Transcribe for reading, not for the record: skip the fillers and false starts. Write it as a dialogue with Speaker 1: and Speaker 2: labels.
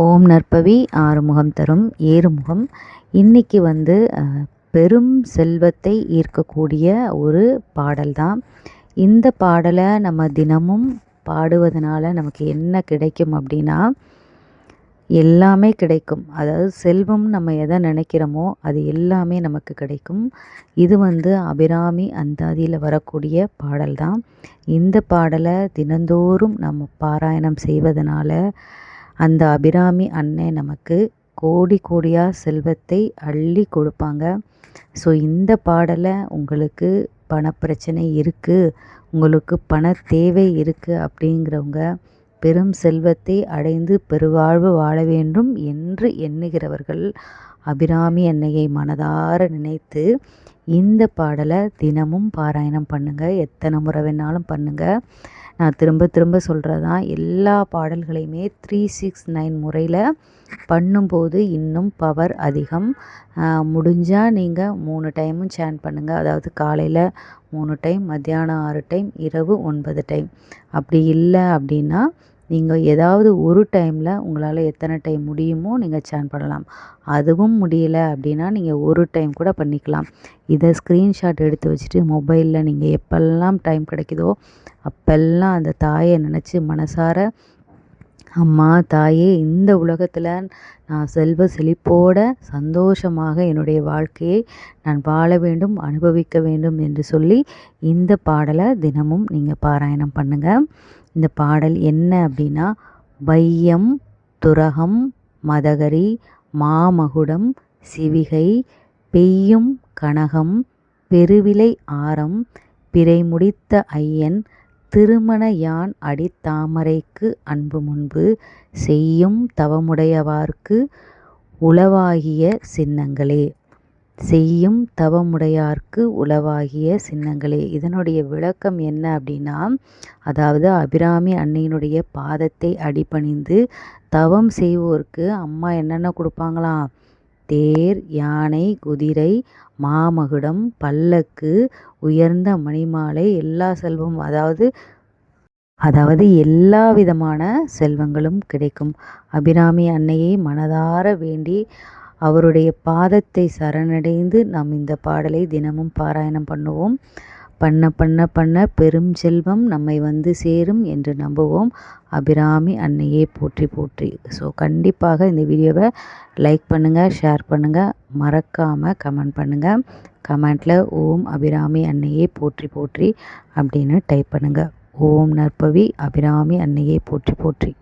Speaker 1: ஓம் நற்பவி ஆறுமுகம் தரும் ஏறுமுகம். இன்னைக்கு பெரும் செல்வத்தை ஈர்க்கக்கூடிய ஒரு பாடல் தான். இந்த பாடலை நம்ம தினமும் பாடுவதனால நமக்கு என்ன கிடைக்கும் அப்படின்னா, எல்லாமே கிடைக்கும். அதாவது செல்வம் நம்ம எதை நினைக்கிறோமோ அது எல்லாமே நமக்கு கிடைக்கும். இது அபிராமி அந்தாதியில் வரக்கூடிய பாடல் தான். இந்த பாடலை தினந்தோறும் நம்ம பாராயணம் செய்வதனால அந்த அபிராமி அன்னை நமக்கு கோடி கோடியாக செல்வத்தை அள்ளி கொடுப்பாங்க. ஸோ இந்த பாடலை உங்களுக்கு பணப்பிரச்சனை இருக்குது, உங்களுக்கு பண தேவை இருக்குது அப்படிங்கிறவங்க, பெரும் செல்வத்தை அடைந்து பெருவாழ்வு வாழ வேண்டும் என்று எண்ணுகிறவர்கள் அபிராமி அன்னையை மனதார நினைத்து இந்த பாடலை தினமும் பாராயணம் பண்ணுங்கள். எத்தனை முறை வேணாலும் பண்ணுங்கள். நான் திரும்ப திரும்ப சொல்கிறது தான், எல்லா பாடல்களையுமே 369 முறையில் பண்ணும்போது இன்னும் பவர் அதிகம். முடிஞ்சால் நீங்கள் 3 டைமும் சேன் பண்ணுங்கள். அதாவது காலையில் 3 டைம், மத்தியானம் 6 டைம், இரவு 9 டைம். அப்படி இல்லை அப்படின்னா நீங்கள் ஏதாவது ஒரு டைமில் உங்களால் எத்தனை டைம் முடியுமோ நீங்கள் சேன் பண்ணலாம். அதுவும் முடியலை அப்படின்னா நீங்கள் ஒரு டைம் கூட பண்ணிக்கலாம். இதை ஸ்க்ரீன்ஷாட் எடுத்து வச்சுட்டு மொபைலில் நீங்கள் எப்பெல்லாம் டைம் கிடைக்குதோ அப்பெல்லாம் அந்த தாயை நினச்சி மனசார, அம்மா தாயே, இந்த உலகத்தில் நான் செல்வ செழிப்போட சந்தோஷமாக என்னுடைய வாழ்க்கையை நான் வாழ வேண்டும், அனுபவிக்க வேண்டும் என்று சொல்லி இந்த பாடலை தினமும் நீங்கள் பாராயணம் பண்ணுங்கள். இந்த பாடல் என்ன அப்படின்னா, வையம் துரகம் மதகரி மாமகுடம் சிவிகை பெய்யும் கனகம் பெருவிலை ஆரம் பிறைமுடித்த ஐயன் திருமண யான் அடித்தாமரைக்கு அன்பு முன்பு செய்யும் தவமுடையவார்க்கு உளவாகிய சின்னங்களே. செய்யும் தவமுடையார்க்கு உளவாகிய சின்னங்களே. இதனுடைய விளக்கம் என்ன அப்படின்னா, அதாவது அபிராமி அன்னையினுடைய பாதத்தை அடிபணிந்து தவம் செய்வோருக்கு அம்மா என்னென்ன கொடுப்பாங்களாம்? தேர், யானை, குதிரை, மாமகுடம், பல்லக்கு, உயர்ந்த மணிமாலை, எல்லா செல்வமும், அதாவது எல்லா விதமான செல்வங்களும் கிடைக்கும். அபிராமி அன்னையை மனதார வேண்டி அவருடைய பாதத்தை சரணடைந்து நாம் இந்த பாடலை தினமும் பாராயணம் பண்ணுவோம். பண்ண பண்ண பண்ண பெரும் செல்வம் நம்மை சேரும் என்று நம்புவோம். அபிராமி அன்னையை போற்றி போற்றி. ஸோ கண்டிப்பாக இந்த வீடியோவை லைக் பண்ணுங்கள், ஷேர் பண்ணுங்கள், மறக்காமல் கமெண்ட் பண்ணுங்கள். கமெண்ட்டில் ஓம் அபிராமி அன்னையை போற்றி போற்றி அப்படின்னு டைப் பண்ணுங்கள். ஓம் நற்பவி அபிராமி அன்னையை போற்றி போற்றி.